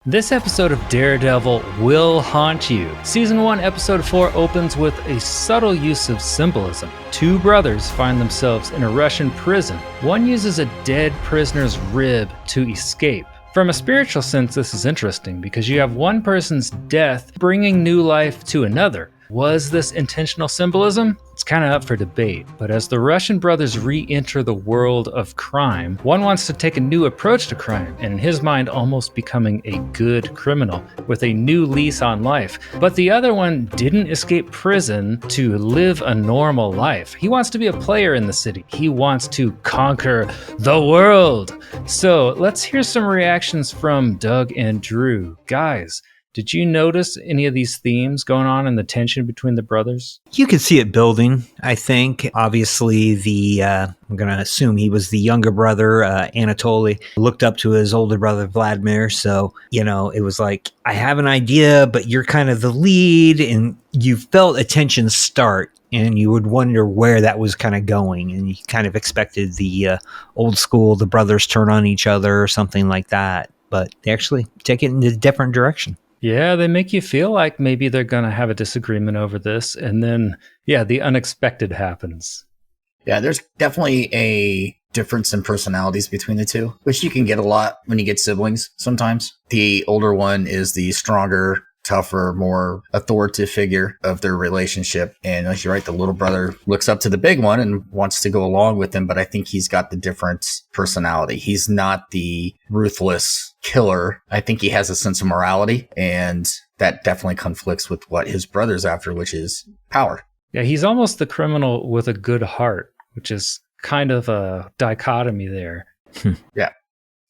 This episode of Daredevil will haunt you. Season 1, Episode 4 opens with a subtle use of symbolism. Two brothers find themselves in a Russian prison. One uses a dead prisoner's rib to escape. From a spiritual sense, this is interesting because you have one person's death bringing new life to another. Was this intentional symbolism? It's kind of up for debate, but as the Russian brothers re-enter the world of crime, one wants to take a new approach to crime, and in his mind almost becoming a good criminal with a new lease on life. But the other one didn't escape prison to live a normal life. He wants to be a player in the city. He wants to conquer the world. So let's hear some reactions from Doug and Drew. Guys, did you notice any of these themes going on in the tension between the brothers? You could see it building, I think. Obviously, I'm going to assume he was the younger brother, Anatoly, looked up to his older brother, Vladimir. So, it was like, I have an idea, but you're kind of the lead. And you felt a tension start. And you would wonder where that was kind of going. And you kind of expected the old school, the brothers turn on each other or something like that. But they actually take it in a different direction. Yeah, they make you feel like maybe they're going to have a disagreement over this. And then, the unexpected happens. Yeah, there's definitely a difference in personalities between the two, which you can get a lot when you get siblings sometimes. The older one is the stronger, tougher, more authoritative figure of their relationship. And as you're right, the little brother looks up to the big one and wants to go along with him, but I think he's got the different personality. He's not the ruthless killer. I think he has a sense of morality, and that definitely conflicts with what his brother's after, which is power. Yeah, he's almost the criminal with a good heart, which is kind of a dichotomy there. Yeah.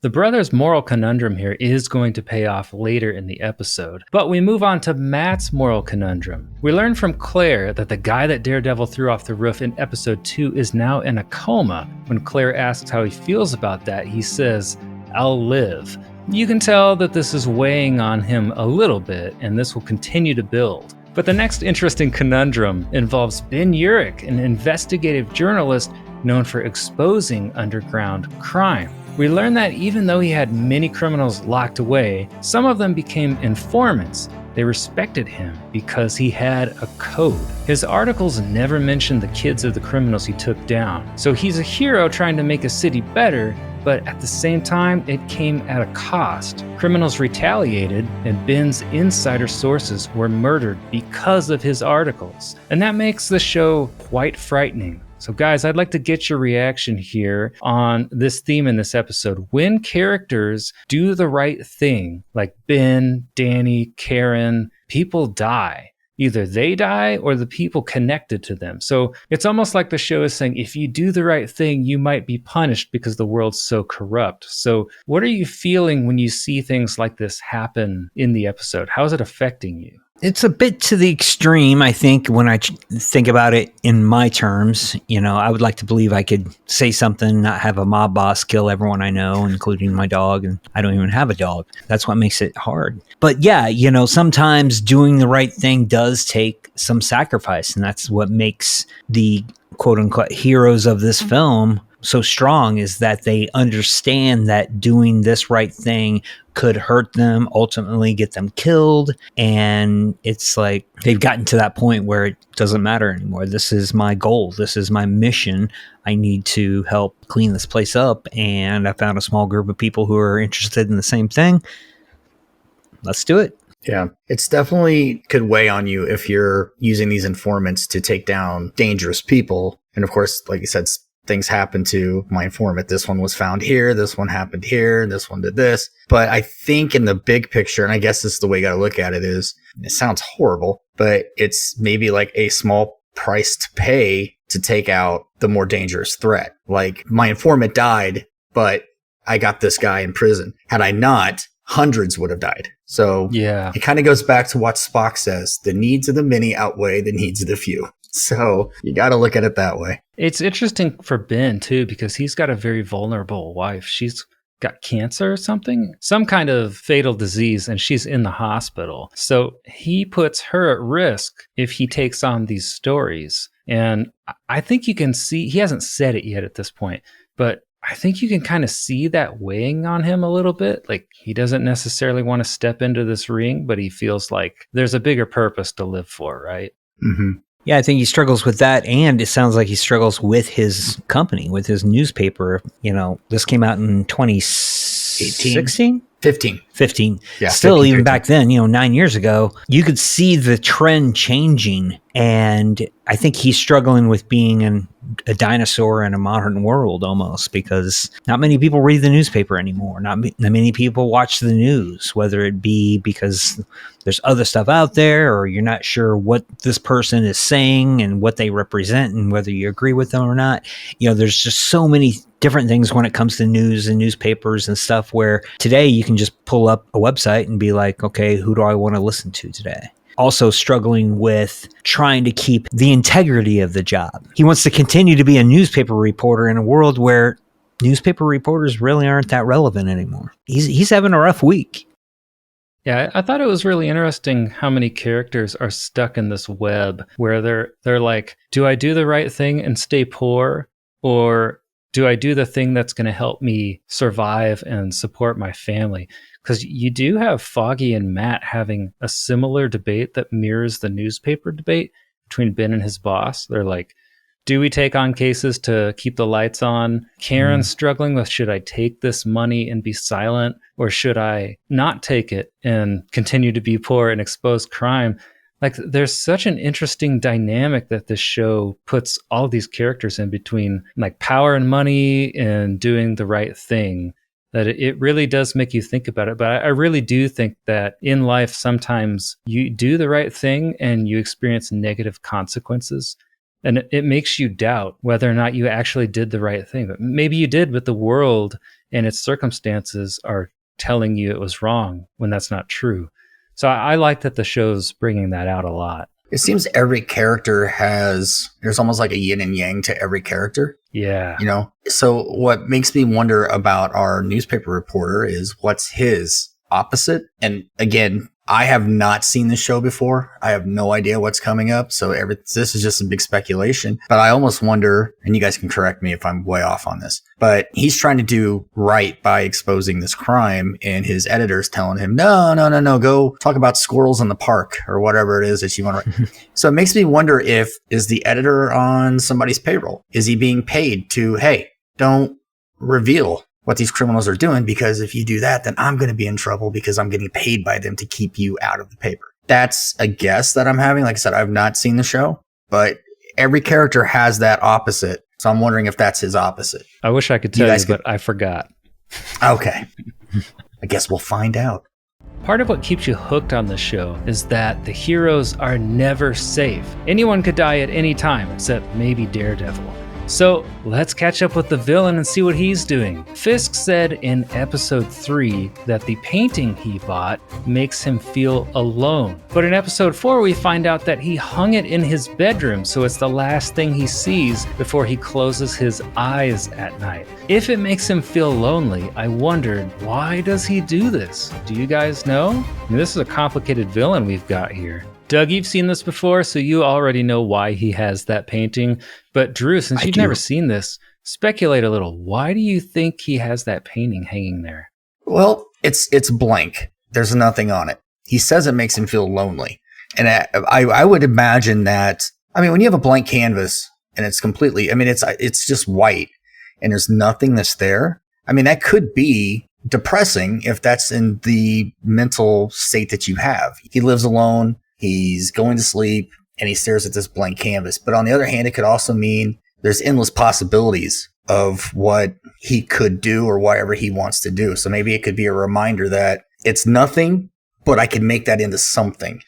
The brothers' moral conundrum here is going to pay off later in the episode, but we move on to Matt's moral conundrum. We learn from Claire that the guy that Daredevil threw off the roof in episode 2 is now in a coma. When Claire asks how he feels about that, he says, "I'll live." You can tell that this is weighing on him a little bit, and this will continue to build. But the next interesting conundrum involves Ben Urich, an investigative journalist known for exposing underground crime. We learn that even though he had many criminals locked away, some of them became informants. They respected him because he had a code. His articles never mentioned the kids of the criminals he took down. So he's a hero trying to make a city better, but at the same time, it came at a cost. Criminals retaliated, and Ben's insider sources were murdered because of his articles. And that makes the show quite frightening. So guys, I'd like to get your reaction here on this theme in this episode. When characters do the right thing, like Ben, Danny, Karen, people die. Either they die or the people connected to them. So it's almost like the show is saying, if you do the right thing, you might be punished because the world's so corrupt. So what are you feeling when you see things like this happen in the episode? How is it affecting you? It's a bit to the extreme, I think, when I think about it in my terms. I would like to believe I could say something, not have a mob boss kill everyone I know, including my dog, and I don't even have a dog. That's what makes it hard. But yeah, sometimes doing the right thing does take some sacrifice, and that's what makes the quote-unquote heroes of this film so strong, is that they understand that doing this right thing could hurt them, ultimately get them killed. And it's like they've gotten to that point where it doesn't matter anymore. This is my goal. This is my mission. I need to help clean this place up. And I found a small group of people who are interested in the same thing. Let's do it. Yeah, it's definitely could weigh on you if you're using these informants to take down dangerous people. And of course, like you said, things happen to my informant. This one was found here. This one happened here. This one did this. But I think in the big picture, and I guess this is the way you got to look at it, is it sounds horrible, but it's maybe like a small price to pay to take out the more dangerous threat. Like my informant died, but I got this guy in prison. Had I not, hundreds would have died. So yeah, it kind of goes back to what Spock says. The needs of the many outweigh the needs of the few. So you got to look at it that way. It's interesting for Ben, too, because he's got a very vulnerable wife. She's got cancer or something, some kind of fatal disease, and she's in the hospital. So he puts her at risk if he takes on these stories. And I think you can see, he hasn't said it yet at this point, but I think you can kind of see that weighing on him a little bit. Like, he doesn't necessarily want to step into this ring, but he feels like there's a bigger purpose to live for, right? Mm-hmm. Yeah, I think he struggles with that, and it sounds like he struggles with his company, with his newspaper. This came out in 2016? 15. Yeah, Still, 15, even 15. back then, 9 years ago, you could see the trend changing. And I think he's struggling with being a dinosaur in a modern world almost, because not many people read the newspaper anymore. Not many people watch the news, whether it be because there's other stuff out there, or you're not sure what this person is saying and what they represent and whether you agree with them or not. There's just so many different things when it comes to news and newspapers and stuff, where today you can just pull up a website and be like, okay, who do I want to listen to today? Also struggling with trying to keep the integrity of the job. He wants to continue to be a newspaper reporter in a world where newspaper reporters really aren't that relevant anymore. He's having a rough week. Yeah, I thought it was really interesting how many characters are stuck in this web where they're like, do I do the right thing and stay poor? Or do I do the thing that's going to help me survive and support my family? Because you do have Foggy and Matt having a similar debate that mirrors the newspaper debate between Ben and his boss. They're like, do we take on cases to keep the lights on? Karen's struggling with, should I take this money and be silent? Or should I not take it and continue to be poor and expose crime? Like, there's such an interesting dynamic that this show puts all these characters in between, like power and money and doing the right thing, that it really does make you think about it. But I really do think that in life, sometimes you do the right thing and you experience negative consequences. And it makes you doubt whether or not you actually did the right thing. But maybe you did, but the world and its circumstances are telling you it was wrong when that's not true. So I like that the show's bringing that out a lot. It seems every character there's almost like a yin and yang to every character. Yeah. So what makes me wonder about our newspaper reporter is what's his opposite. And again, I have not seen this show before. I have no idea what's coming up. So this is just a big speculation. But I almost wonder, and you guys can correct me if I'm way off on this, but he's trying to do right by exposing this crime, and his editor's telling him, no, go talk about squirrels in the park or whatever it is that you want to write. So it makes me wonder, is the editor on somebody's payroll? Is he being paid to, hey, don't reveal what these criminals are doing, because if you do that, then I'm going to be in trouble because I'm getting paid by them to keep you out of the paper. That's a guess that I'm having. Like I said, I've not seen the show, but every character has that opposite. So I'm wondering if that's his opposite. I wish I could tell you, but I forgot. Okay. I guess we'll find out. Part of what keeps you hooked on the show is that the heroes are never safe. Anyone could die at any time, except maybe Daredevil. So let's catch up with the villain and see what he's doing. Fisk said in episode 3 that the painting he bought makes him feel alone. But in episode 4, we find out that he hung it in his bedroom, so it's the last thing he sees before he closes his eyes at night. If it makes him feel lonely, I wondered, why does he do this? Do you guys know? I mean, this is a complicated villain we've got here. Doug, you've seen this before, so you already know why he has that painting. But Drew, since you've never seen this, speculate a little. Why do you think he has that painting hanging there? Well, it's blank. There's nothing on it. He says it makes him feel lonely. And I would imagine that, when you have a blank canvas and it's completely, it's just white and there's nothing that's there. That could be depressing if that's in the mental state that you have. He lives alone. He's going to sleep and he stares at this blank canvas. But on the other hand, it could also mean there's endless possibilities of what he could do or whatever he wants to do. So maybe it could be a reminder that it's nothing, but I can make that into something.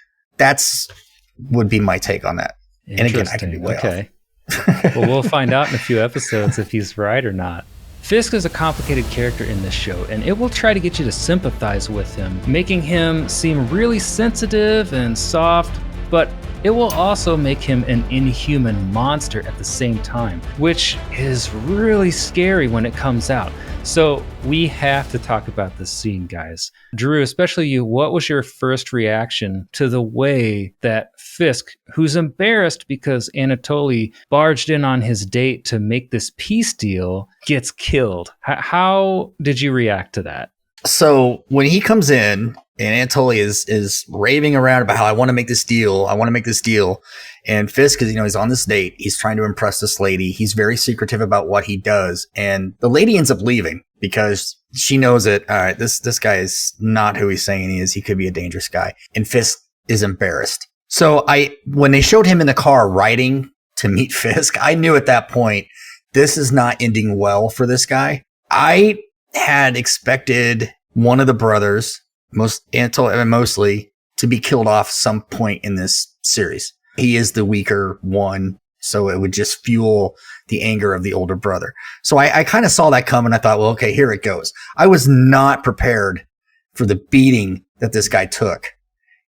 Would be my take on that. And again, I can be way off. Well, we'll find out in a few episodes if he's right or not. Fisk is a complicated character in this show, and it will try to get you to sympathize with him, making him seem really sensitive and soft, but it will also make him an inhuman monster at the same time, which is really scary when it comes out. So we have to talk about this scene, guys. Drew, especially you, what was your first reaction to the way that Fisk, who's embarrassed because Anatoly barged in on his date to make this peace deal, gets killed? How did you react to that? So when he comes in and Anatoly is raving around about how I want to make this deal, and Fisk is, he's on this date, he's trying to impress this lady, he's very secretive about what he does, and the lady ends up leaving because she knows that, all right, this guy is not who he's saying he is, he could be a dangerous guy, and Fisk is embarrassed. So when they showed him in the car riding to meet Fisk, I knew at that point, this is not ending well for this guy. I had expected one of the brothers, mostly, to be killed off some point in this series. He is the weaker one, so it would just fuel the anger of the older brother. So I kind of saw that coming. I thought, well, okay, here it goes. I was not prepared for the beating that this guy took.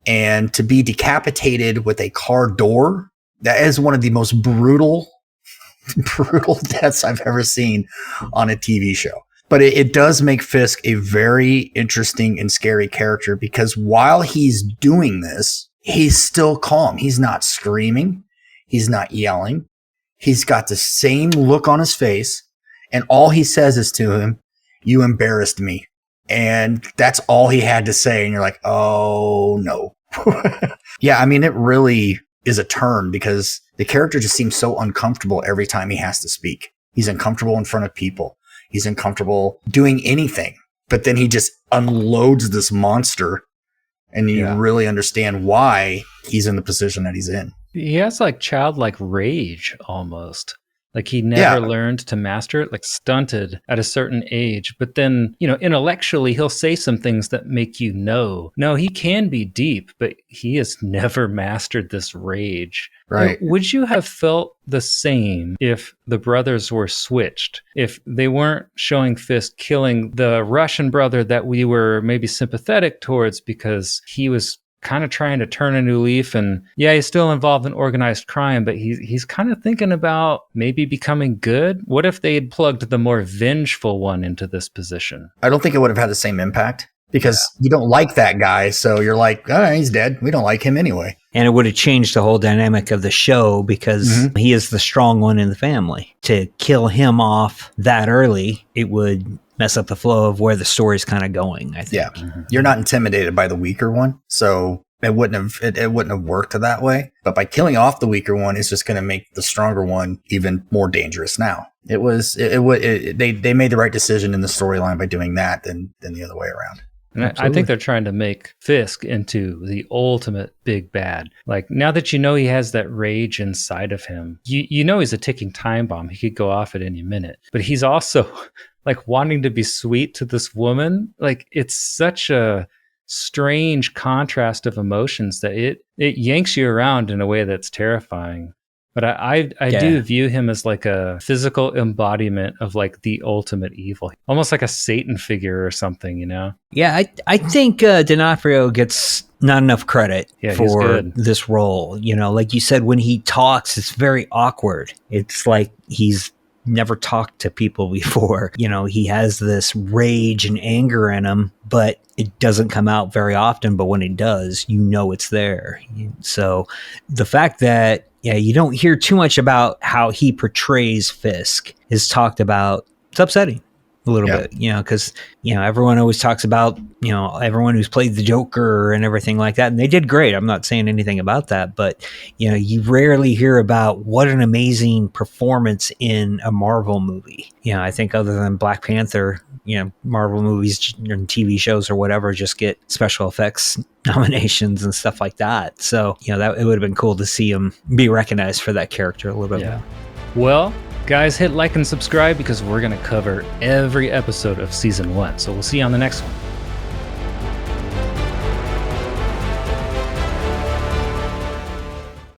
And to be decapitated with a car door, that is one of the most brutal deaths I've ever seen on a TV show. But it does make Fisk a very interesting and scary character because while he's doing this, he's still calm. He's not screaming. He's not yelling. He's got the same look on his face. And all he says is to him, "You embarrassed me." And that's all he had to say. And you're like, oh, no. Yeah, I mean, it really is a turn because the character just seems so uncomfortable every time he has to speak. He's uncomfortable in front of people. He's uncomfortable doing anything, but then he just unloads this monster and you really understand why he's in the position that he's in. He has like childlike rage almost. Like he never learned to master it, like stunted at a certain age. But then, intellectually, he'll say some things that make no, he can be deep, but he has never mastered this rage. Right. Would you have felt the same if the brothers were switched? If they weren't showing Fisk killing the Russian brother that we were maybe sympathetic towards because he was kind of trying to turn a new leaf, and he's still involved in organized crime, but he's kind of thinking about maybe becoming good. What if they had plugged the more vengeful one into this position? I don't think it would have had the same impact because you don't like that guy, so you're like, oh, he's dead. We don't like him anyway. And it would have changed the whole dynamic of the show because he is the strong one in the family. To kill him off that early, it would mess up the flow of where the story's kind of going, I think. Yeah. You're not intimidated by the weaker one, so it wouldn't have worked that way. But by killing off the weaker one, it's just going to make the stronger one even more dangerous now. They made the right decision in the storyline by doing that than the other way around. And I think they're trying to make Fisk into the ultimate big bad. Like, now that he has that rage inside of him, he's a ticking time bomb. He could go off at any minute. But he's also like wanting to be sweet to this woman. Like, it's such a strange contrast of emotions that it yanks you around in a way that's terrifying. But I do view him as like a physical embodiment of like the ultimate evil, almost like a Satan figure or something, Yeah, I think D'Onofrio gets not enough credit for this role. Like you said, when he talks, it's very awkward. It's like he's never talked to people before. He has this rage and anger in him, but it doesn't come out very often. But when it does, it's there. So the fact that you don't hear too much about how he portrays Fisk is talked about. It's upsetting a little bit, because, everyone always talks about, everyone who's played the Joker and everything like that. And they did great. I'm not saying anything about that, but, you rarely hear about what an amazing performance in a Marvel movie. I think other than Black Panther, Marvel movies and TV shows or whatever just get special effects nominations and stuff like that. So, that it would have been cool to see him be recognized for that character a little bit more. Well, guys, hit like and subscribe because we're going to cover every episode of season 1. So we'll see you on the next one.